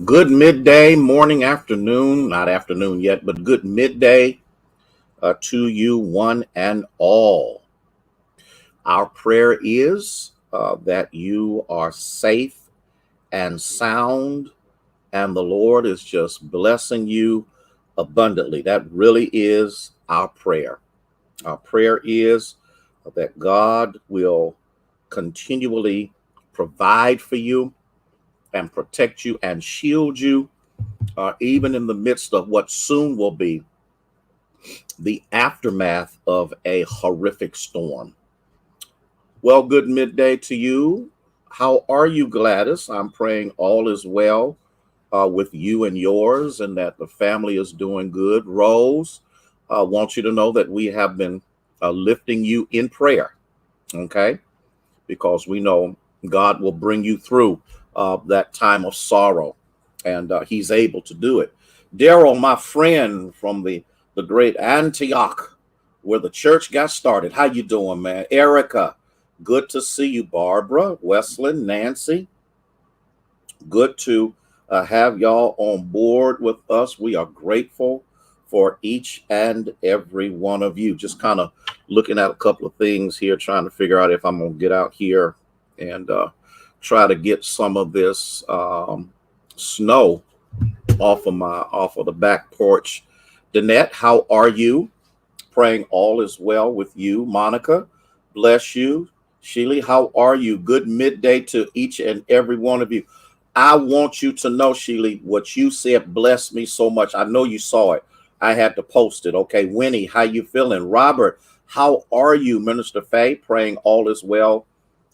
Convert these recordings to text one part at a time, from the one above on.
Good midday, morning, afternoon, not afternoon yet, but good midday to you, one and all. Our prayer is that you are safe and sound, and the Lord is just blessing you abundantly. That really is our prayer. Our prayer is that God will continually provide for you and protect you and shield you even in the midst of what soon will be the aftermath of a horrific storm. Well, good midday to you. How are you, Gladys? I'm praying all is well with you and yours and that the family is doing good. Rose, I want you to know that we have been lifting you in prayer, okay? Because we know God will bring you through that time of sorrow, and He's able to do it. Daryl, my friend from the great Antioch, where the church got started. How you doing, man? Erica, good to see you. Barbara, Wesley, Nancy, good to have y'all on board with us. We are grateful for each and every one of you. Just kind of looking at a couple of things here, trying to figure out if I'm going to get out here and try to get some of this snow off of the back porch. Danette, how are you? Praying all is well with you. Monica, bless you. Sheely, how are you? Good midday to each and every one of you. I want you to know, Sheely, what you said blessed me so much. I know you saw it. I had to post it. Okay, Winnie, how you feeling? Robert, how are you? Minister Faye, praying all is well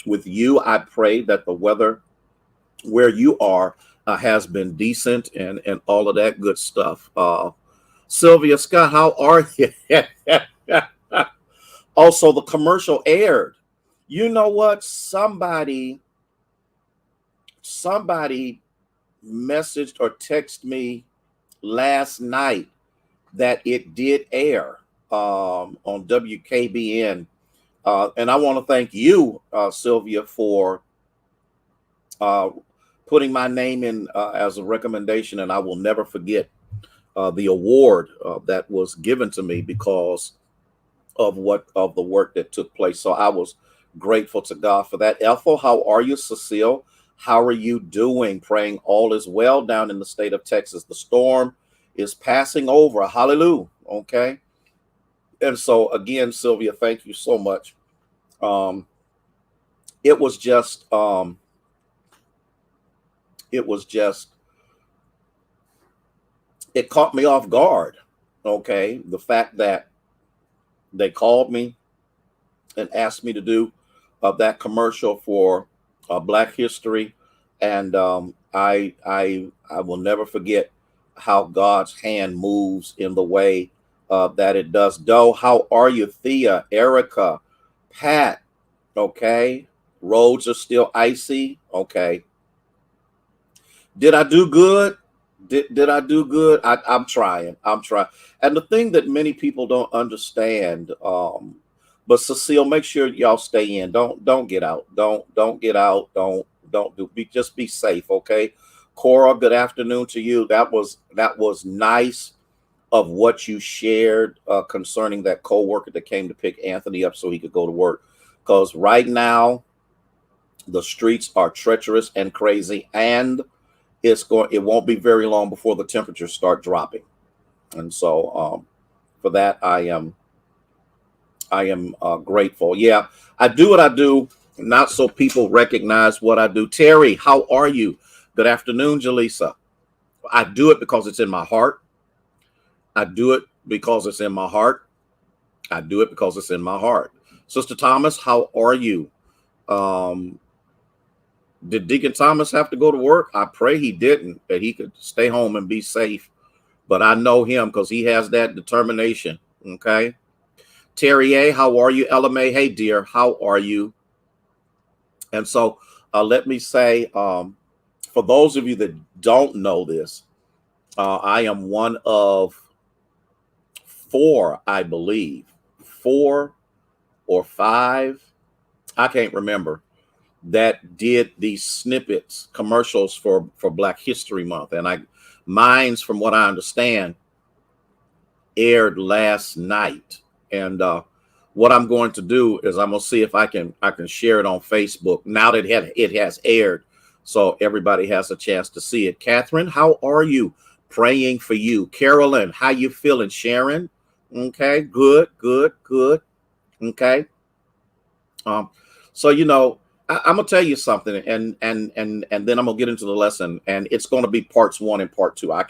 with you. I pray that the weather where you are has been decent and all of that good stuff. Sylvia Scott, how are you? Also, the commercial aired. You know what? Somebody messaged or texted me last night that it did air on WKBN. And I want to thank you, Sylvia, for uh, putting my name in as a recommendation. And I will never forget the award that was given to me because of the work that took place. So I was grateful to God for that. Ethel, how are you? Cecile, how are you doing? Praying all is well down in the state of Texas. The storm is passing over. Hallelujah. Okay. And so again, Sylvia, thank you so much. Um, it was just it was just it caught me off guard. Okay. The fact that they called me and asked me to do that commercial for Black History, and I will never forget how God's hand moves in the way that it does. Doe, how are you? Thea, Erica, Pat. Okay, roads are still icy. Okay, did I do good? Did I do good? I'm trying. I'm trying. And the thing that many people don't understand, but Cecile, make sure y'all stay in. Don't get out. Don't get out. Don't do. Just be safe, okay? Cora, good afternoon to you. That was nice of what you shared concerning that coworker that came to pick Anthony up so he could go to work. Because right now the streets are treacherous and crazy, and it won't be very long before the temperatures start dropping. And so for that I am grateful. Yeah, I do what I do not so people recognize what I do. Terry, how are you? Good afternoon, Jaleesa. I do it because it's in my heart. I do it because it's in my heart. I do it because it's in my heart. Sister Thomas, how are you? um did Deacon Thomas have to go to work? I pray he didn't, that he could stay home and be safe. But I know him because he has that determination. Okay. Terry A, how are you? Ella May, hey dear, how are you? And so let me say, for those of you that don't know this, I am one of four, I believe, four or five, I can't remember, that did these snippets, commercials for Black History Month, and mine's, from what I understand, aired last night. And what I'm going to do is I'm gonna see if I can share it on Facebook now that it has aired, so everybody has a chance to see it. Catherine, how are you? Praying for you. Carolyn, how you feeling? Sharon, okay, good, good, good. Okay. Um, so I'm gonna tell you something, and then I'm gonna get into the lesson, and it's gonna be parts 1 and part 2. I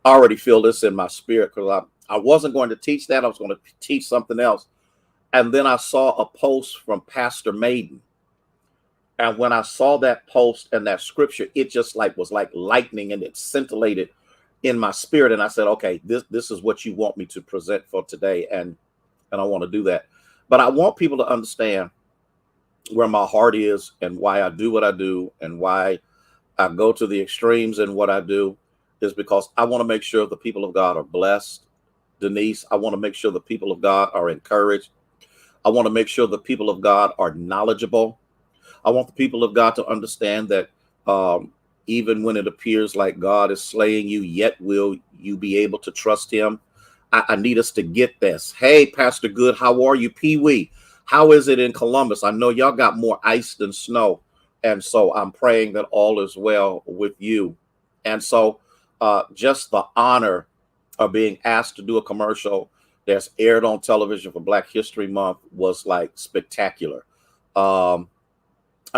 already feel this in my spirit, because I wasn't going to teach that. I was going to teach something else, and then I saw a post from Pastor Maiden, and when I saw that post and that scripture, it just was like lightning, and it scintillated in my spirit, and I said, okay, this is what you want me to present for today, and I want to do that. But I want people to understand where my heart is and why I do what I do and why I go to the extremes in what I do, is because I want to make sure the people of God are blessed. Denise, I want to make sure the people of God are encouraged. I want to make sure the people of God are knowledgeable. I want the people of God to understand that even when it appears like God is slaying you, yet will you be able to trust him. I need us to get this. Hey, Pastor Good, how are you? Pee Wee, how is it in Columbus? I know y'all got more ice than snow. And so I'm praying that all is well with you. And so just the honor of being asked to do a commercial that's aired on television for Black History Month was like spectacular. I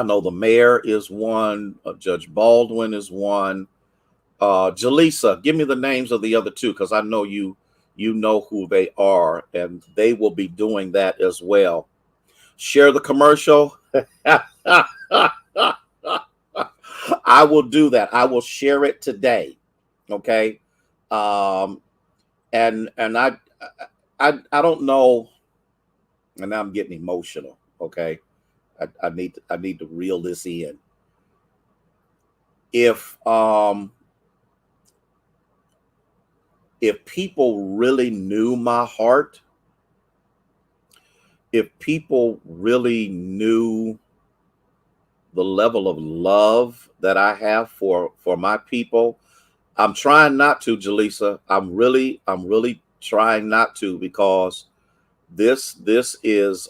know the mayor is one, Judge Baldwin is one. Jaleesa, give me the names of the other two, because I know you know who they are, and they will be doing that as well. Share the commercial. I will do that. I will share it today. Okay. And I don't know, and now I'm getting emotional. Okay. I need to reel this in. If people really knew my heart, if people really knew the level of love that I have for my people, I'm trying not to, Jaleesa. I'm really trying not to, because this is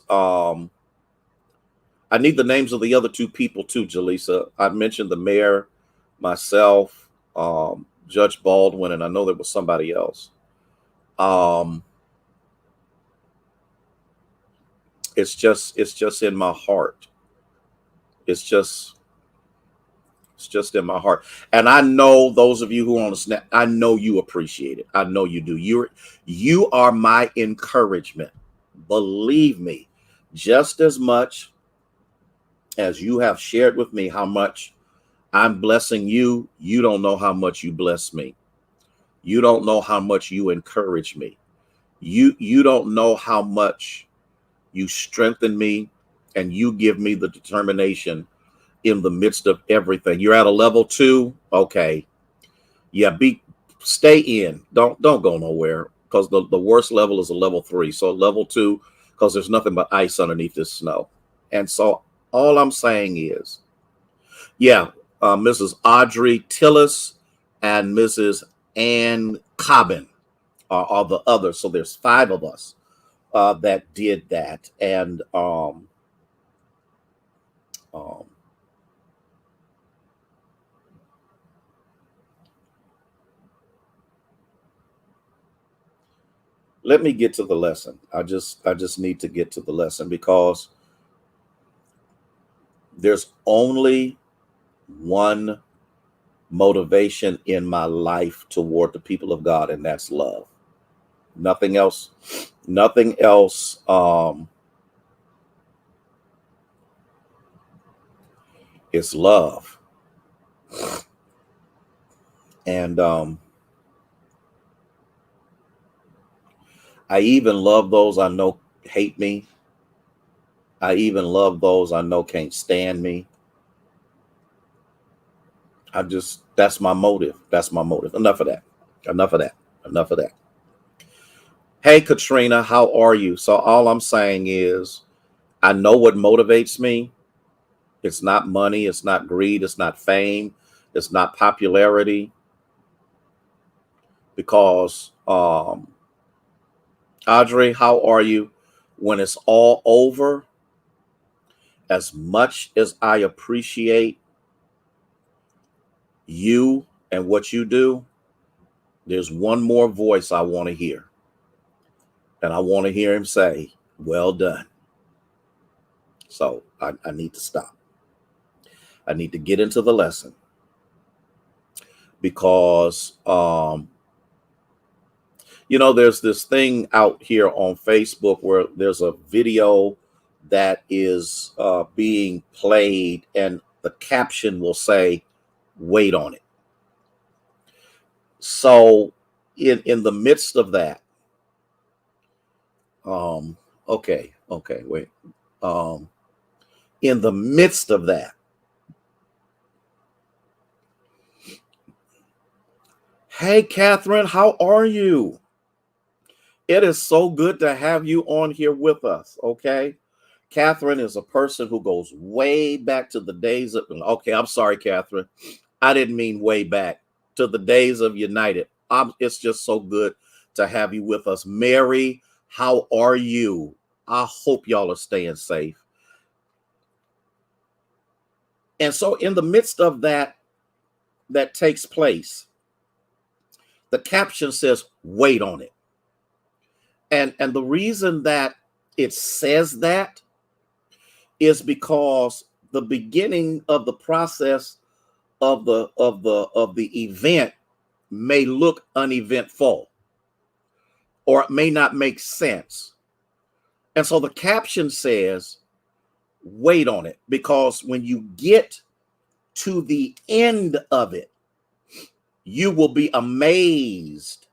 I need the names of the other two people too, Jaleesa. I mentioned the mayor, myself, Judge Baldwin, and I know there was somebody else. It's just in my heart. It's just in my heart. And I know those of you who are on the Snap, I know you appreciate it. I know you do. You are my encouragement. Believe me, just as much as you have shared with me how much I'm blessing you, you don't know how much you bless me. You don't know how much you encourage me. You don't know how much you strengthen me, and you give me the determination in the midst of everything. You're at a level 2. Okay. Yeah, stay in. Don't go nowhere, because the worst level is a level 3. So level 2, because there's nothing but ice underneath this snow. And so all I'm saying is, yeah, Mrs. Audrey Tillis and Mrs. Ann Cobbin are the others. So there's 5 of us that did that. And let me get to the lesson. I just need to get to the lesson, because there's only one motivation in my life toward the people of God, and that's love. Nothing else. Nothing else. It's love. And I even love those I know hate me. I even love those I know can't stand me. That's my motive. That's my motive. Enough of that. Enough of that. Enough of that. Hey, Katrina, how are you? So all I'm saying is, I know what motivates me. It's not money. It's not greed. It's not fame. It's not popularity. Because, Audrey, how are you? When it's all over, as much as I appreciate you and what you do, there's one more voice I want to hear. And I want to hear him say, well done. So I need to stop. I need to get into the lesson because, there's this thing out here on Facebook where there's a video that is being played and the caption will say, wait on it. So in the midst of that, wait. In the midst of that, hey, Catherine, how are you? It is so good to have you on here with us, okay? Catherine is a person who goes way back to the days of, okay, I'm sorry, Catherine. I didn't mean way back to the days of United. It's just so good to have you with us. Mary, how are you? I hope y'all are staying safe. And so in the midst of that takes place, the caption says, wait on it. And the reason that it says that is because the beginning of the process of the event may look uneventful or it may not make sense. And so the caption says, wait on it, because when you get to the end of it, you will be amazed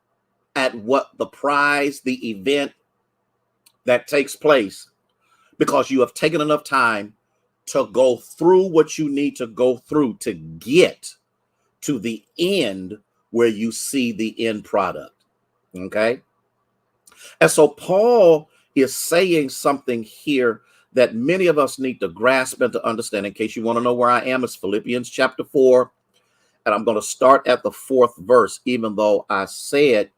at what the prize, the event that takes place, because you have taken enough time to go through what you need to go through to get to the end where you see the end product. Okay. And so Paul is saying something here that many of us need to grasp and to understand. In case you want to know where I am, it's Philippians chapter 4. And I'm going to start at the 4th verse, even though I said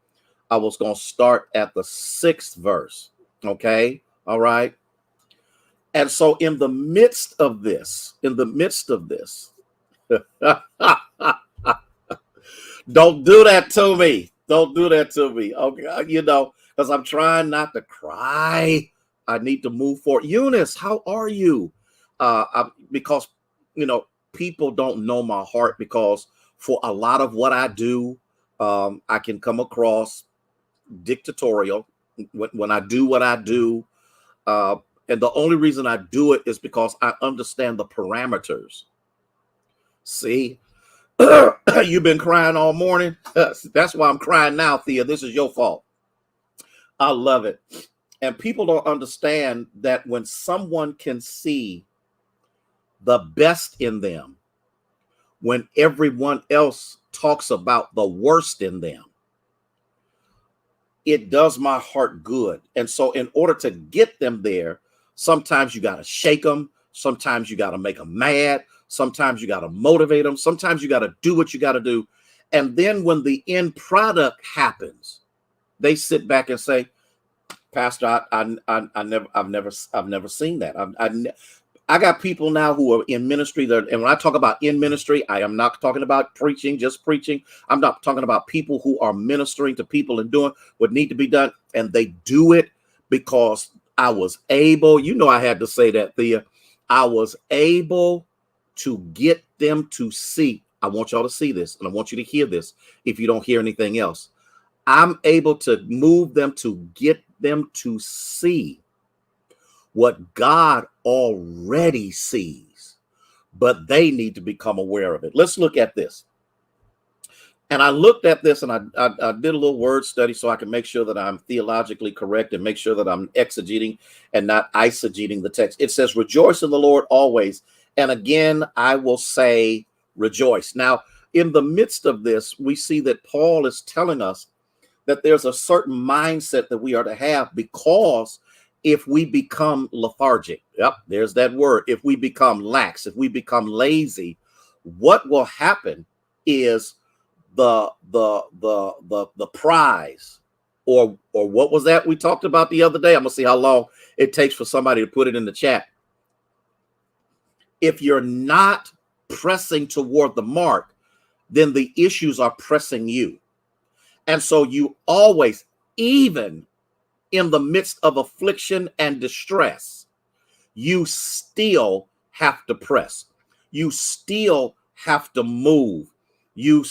I was going to start at the 6th verse. Okay. All right. And so in the midst of this, don't do that to me. Don't do that to me. Okay. Because I'm trying not to cry. I need to move forward. Eunice, how are you? Because, people don't know my heart, because for a lot of what I do, I can come across dictatorial when I do what I do. And the only reason I do it is because I understand the parameters. See, you've been crying all morning. That's why I'm crying now, Thea. This is your fault. I love it. And people don't understand that when someone can see the best in them, when everyone else talks about the worst in them, it does my heart good. And so in order to get them there, sometimes you got to shake them. Sometimes you got to make them mad. Sometimes you got to motivate them. Sometimes you got to do what you got to do. And then when the end product happens, they sit back and say, Pastor, I've never seen that. I got people now who are in ministry and when I talk about in ministry, I am not talking about preaching, just preaching. I'm not talking about people who are ministering to people and doing what need to be done. And they do it because I was able, I had to say that, Thea, I was able to get them to see. I want y'all to see this, and I want you to hear this if you don't hear anything else. I'm able to move them to get them to see what God already sees, but they need to become aware of it. Let's look at this. And I looked at this and I did a little word study so I can make sure that I'm theologically correct and make sure that I'm exegeting and not eisegeting the text. It says, rejoice in the Lord always. And again, I will say rejoice. Now, in the midst of this, we see that Paul is telling us that there's a certain mindset that we are to have, because if we become lethargic, yep, there's that word. If we become lax, if we become lazy, what will happen is the prize, or what was that we talked about the other day? I'm gonna see how long it takes for somebody to put it in the chat. If you're not pressing toward the mark, then the issues are pressing you. And so you always, even in the midst of affliction and distress, you still have to press. You still have to move. You,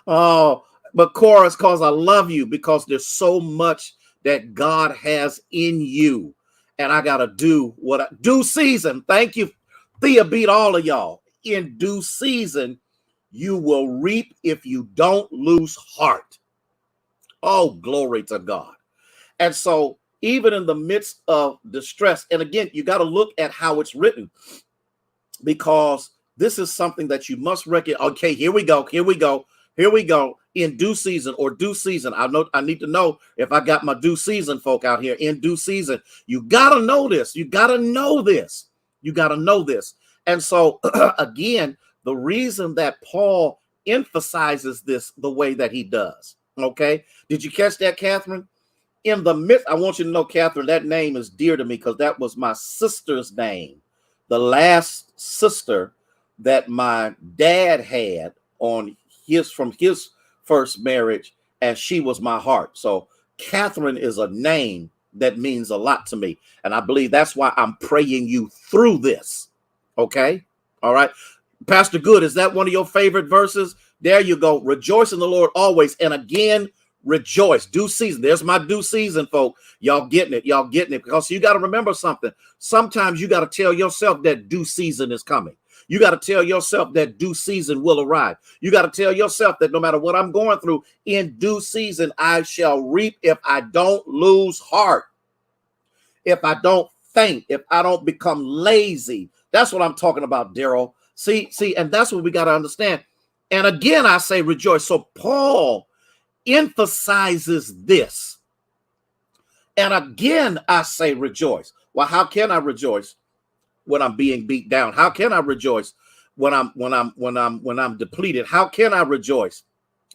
oh, but chorus, cause I love you, because there's so much that God has in you. And I got to do what I do season. Thank you. Thea beat all of y'all. In due season, you will reap if you don't lose heart. Oh, glory to God. And so even in the midst of distress, and again, you got to look at how it's written, because this is something that you must recognize. Okay, here we go. In due season, or due season. I need to know if I got my due season folk out here. In due season. You got to know this. You got to know this. And so again, the reason that Paul emphasizes this the way that he does. Okay. Did you catch that, Catherine? In the midst, I want you to know, Catherine, that name is dear to me, because that was my sister's name. The last sister that my dad had from his first marriage, and she was my heart. So Catherine is a name that means a lot to me. And I believe that's why I'm praying you through this. Okay. All right. Pastor Good, is that one of your favorite verses? There you go. Rejoice in the Lord always. And again, rejoice. Due season. There's my due season, folk. Y'all getting it. Because you got to remember something. Sometimes you got to tell yourself that due season is coming. You got to tell yourself that due season will arrive. You got to tell yourself that no matter what I'm going through, in due season, I shall reap if I don't lose heart, if I don't faint, if I don't become lazy. That's what I'm talking about, Daryl. See, and that's what we got to understand. And again, I say rejoice. So Paul emphasizes this. And again, I say rejoice. Well, how can I rejoice when I'm being beat down? How can I rejoice when I'm depleted? How can I rejoice?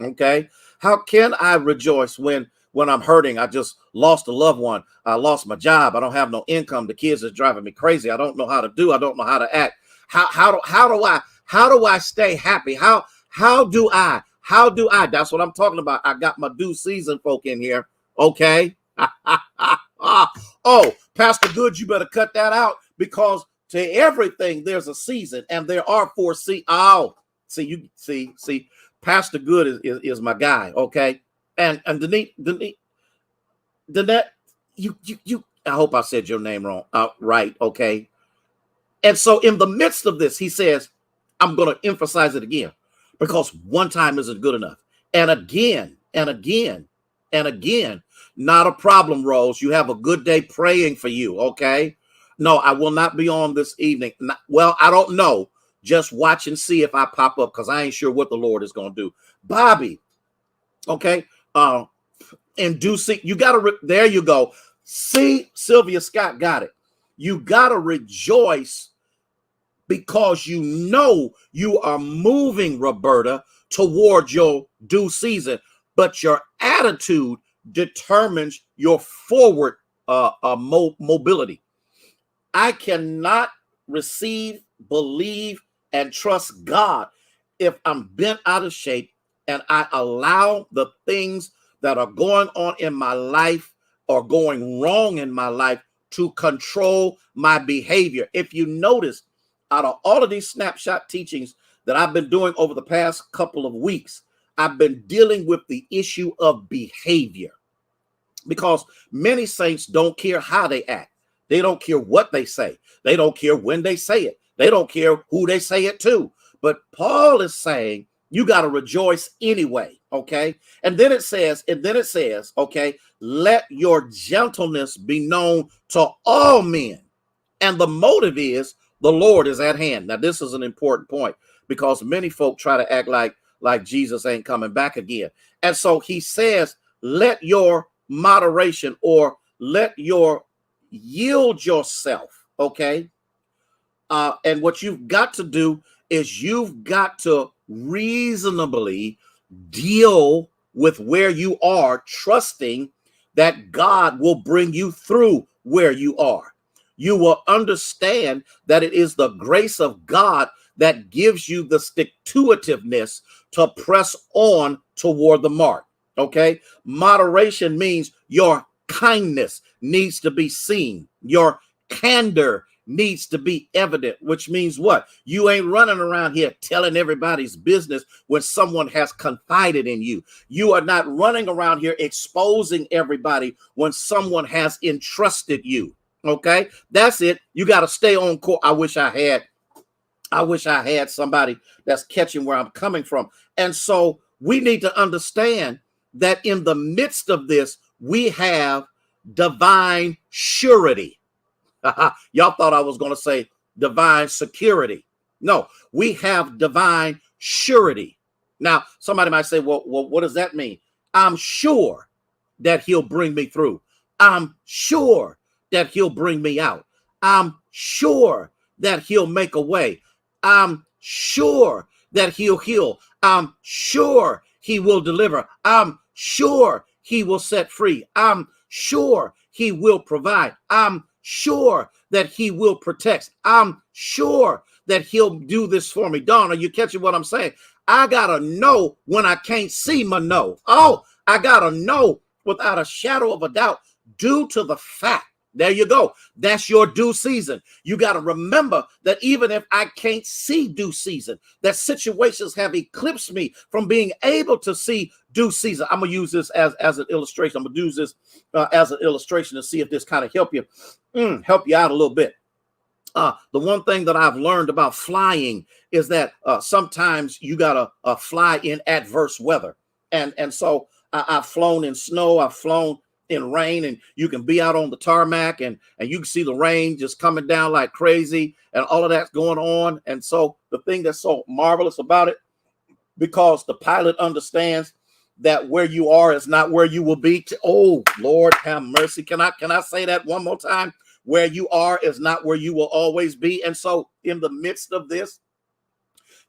Okay. How can I rejoice when I'm hurting? I just lost a loved one. I lost my job. I don't have no income. The kids are driving me crazy. I don't know how to do. I don't know how to act. How do I stay happy? How do I? That's what I'm talking about. I got my due season folk in here. Okay. Oh, Pastor Good, you better cut that out, because to everything there's a season, and there are 4 seasons. Oh, see, Pastor Good is my guy. Okay. And Danette, you, I hope I said your name wrong. Right. Okay. And so in the midst of this, he says, I'm going to emphasize it again, because one time isn't good enough. And again, not a problem, Rose. You have a good day praying for you. Okay. No, I will not be on this evening. Well, I don't know. Just watch and see if I pop up, because I ain't sure what the Lord is going to do. Bobby. Okay. And do see, you got to, there you go. See, Sylvia Scott got it. You got to rejoice, because you know you are moving, Roberta, toward your due season, but your attitude determines your forward mobility. I cannot receive, believe, and trust God if I'm bent out of shape and I allow the things that are going on in my life or going wrong in my life to control my behavior. If you notice, out of all of these snapshot teachings that I've been doing over the past couple of weeks, I've been dealing with the issue of behavior, because many saints don't care how they act. They don't care what they say. They don't care when they say it. They don't care who they say it to. But Paul is saying you got to rejoice anyway. Okay. And then it says, okay, let your gentleness be known to all men. And the motive is the Lord is at hand. Now, this is an important point, because many folk try to act like Jesus ain't coming back again. And so he says, let your moderation, or yield yourself, okay? And what you've got to do is you've got to reasonably deal with where you are, trusting that God will bring you through where you are. You will understand that it is the grace of God that gives you the stick-to-itiveness to press on toward the mark. Okay? Moderation means your kindness needs to be seen. Your candor needs to be evident, which means what? You ain't running around here telling everybody's business when someone has confided in you. You are not running around here exposing everybody when someone has entrusted you. Okay, that's it. You got to stay on course. I wish I had somebody that's catching where I'm coming from. And so we need to understand that in the midst of this, we have divine surety. Y'all thought I was going to say divine security. No, we have divine surety. Now, somebody might say, well, what does that mean? I'm sure that he'll bring me through. I'm sure that he'll bring me out. I'm sure that he'll make a way. I'm sure that he'll heal. I'm sure he will deliver. I'm sure he will set free. I'm sure he will provide. I'm sure that he will protect. I'm sure that he'll do this for me. Dawn, are you catching what I'm saying? I gotta know when I can't see my no. Oh, I gotta know without a shadow of a doubt, due to the fact. There you go. That's your due season. You got to remember that even if I can't see due season, that situations have eclipsed me from being able to see due season. I'm going to use this as an illustration. I'm going to use this as an illustration to see if this kind of help you out a little bit. The one thing that I've learned about flying is that sometimes you got to fly in adverse weather. And so I've flown in snow. I've flown in rain, and you can be out on the tarmac and you can see the rain just coming down like crazy and all of that's going on. And so the thing that's so marvelous about it, because the pilot understands that where you are is not where you will be. Oh, Lord have mercy. Can I say that one more time? Where you are is not where you will always be. And so in the midst of this,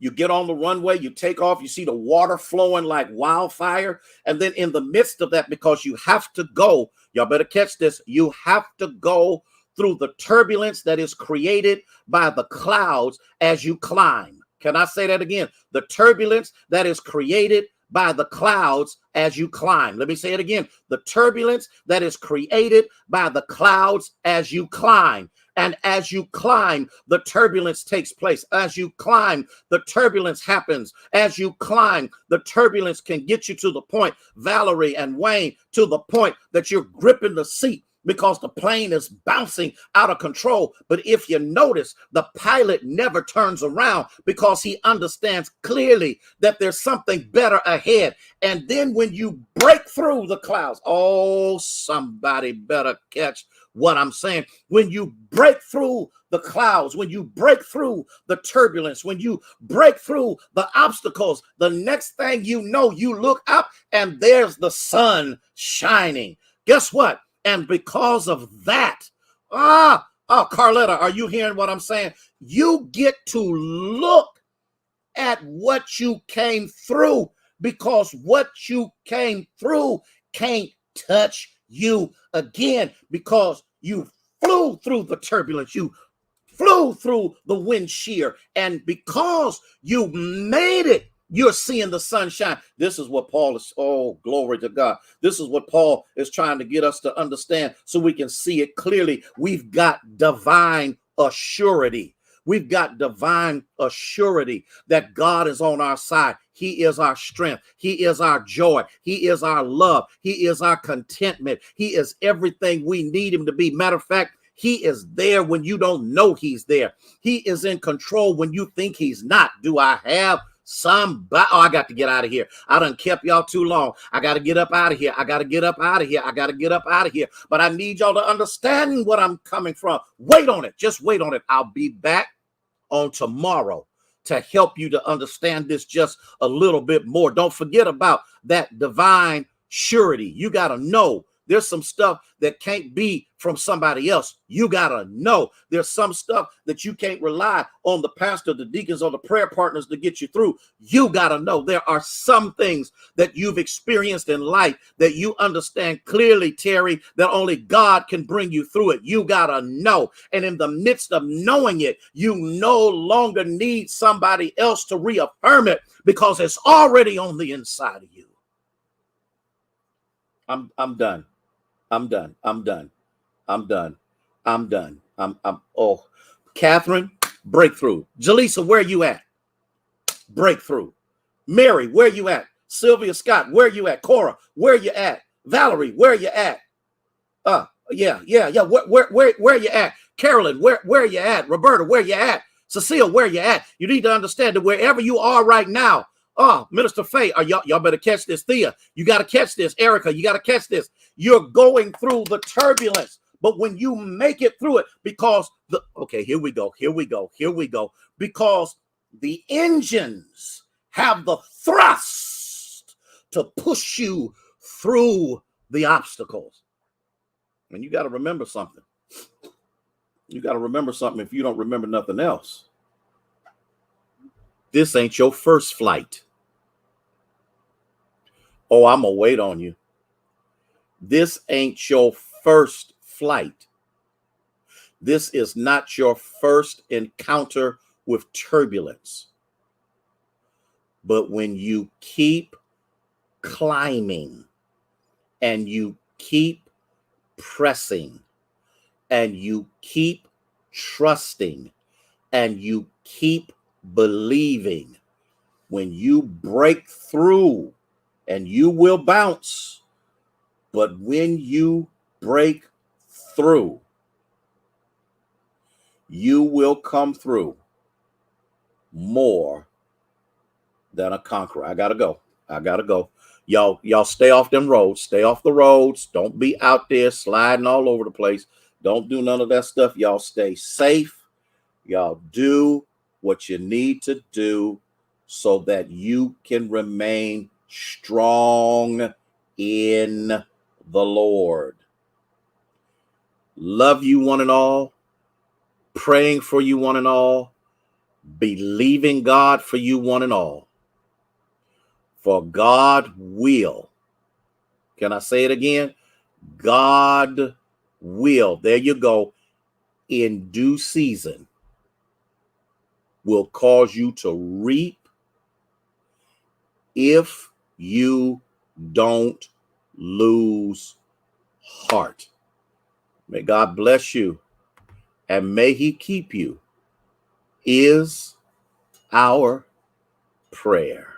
you get on the runway, you take off, you see the water flowing like wildfire. And then in the midst of that, because you have to go, y'all better catch this, you have to go through the turbulence that is created by the clouds as you climb. Can I say that again? The turbulence that is created by the clouds as you climb. Let me say it again. The turbulence that is created by the clouds as you climb. And as you climb, the turbulence takes place. As you climb, the turbulence happens. As you climb, the turbulence can get you to the point, Valerie and Wayne, to the point that you're gripping the seat because the plane is bouncing out of control. But if you notice, the pilot never turns around because he understands clearly that there's something better ahead. And then when you break through the clouds, oh, somebody better catch what I'm saying. When you break through the clouds, when you break through the turbulence, when you break through the obstacles, the next thing you know, you look up and there's the sun shining. Guess what? And because of that, Carletta, are you hearing what I'm saying? You get to look at what you came through, because what you came through can't touch you again, because you flew through the turbulence, you flew through the wind shear, and because you made it, you're seeing the sunshine. This is what Paul is, oh, glory to God. This is what Paul is trying to get us to understand so we can see it clearly. We've got divine assurity. We've got divine assurity that God is on our side. He is our strength. He is our joy. He is our love. He is our contentment. He is everything we need him to be. Matter of fact, he is there when you don't know he's there. He is in control when you think he's not. Do I have somebody? Oh, I got to get out of here. I done kept y'all too long. I got to get up out of here. I got to get up out of here. I got to get up out of here. But I need y'all to understand what I'm coming from. Wait on it. Just wait on it. I'll be back on tomorrow to help you to understand this just a little bit more. Don't forget about that divine surety. You got to know There's some stuff that can't be from somebody else. You got to know. There's some stuff that you can't rely on the pastor, the deacons, or the prayer partners to get you through. You got to know. There are some things that you've experienced in life that you understand clearly, Terry, that only God can bring you through it. You got to know. And in the midst of knowing it, you no longer need somebody else to reaffirm it because it's already on the inside of you. I'm done. I'm done. I'm done. I'm done. I'm done. Oh, Catherine, breakthrough. Jaleesa, where you at? Breakthrough. Mary, where you at? Sylvia Scott, where you at? Cora, where you at? Valerie, where you at? Yeah. Where you at? Carolyn, where you at? Roberta, where you at? Cecile, where you at? You need to understand that wherever you are right now, Minister Faye, y'all better catch this. Thea, you got to catch this. Erica, you got to catch this. You're going through the turbulence, but when you make it through it, because here we go. Because the engines have the thrust to push you through the obstacles. And you got to remember something. You got to remember something if you don't remember nothing else. This ain't your first flight. Oh, I'm going to wait on you. This ain't your first flight. This is not your first encounter with turbulence. But when you keep climbing and you keep pressing and you keep trusting and you keep believing, when you break through, and you will bounce, but when you break through, you will come through more than a conqueror. I gotta go. Y'all stay off them roads. Stay off the roads. Don't be out there sliding all over the place. Don't do none of that stuff. Y'all stay safe. Y'all do what you need to do so that you can remain strong in the Lord. Love you one and all. Praying for you one and all. Believing God for you one and all. For God will. Can I say it again? God will. There you go. In due season will cause you to reap if you don't lose heart. May God bless you and may he keep you is our prayer.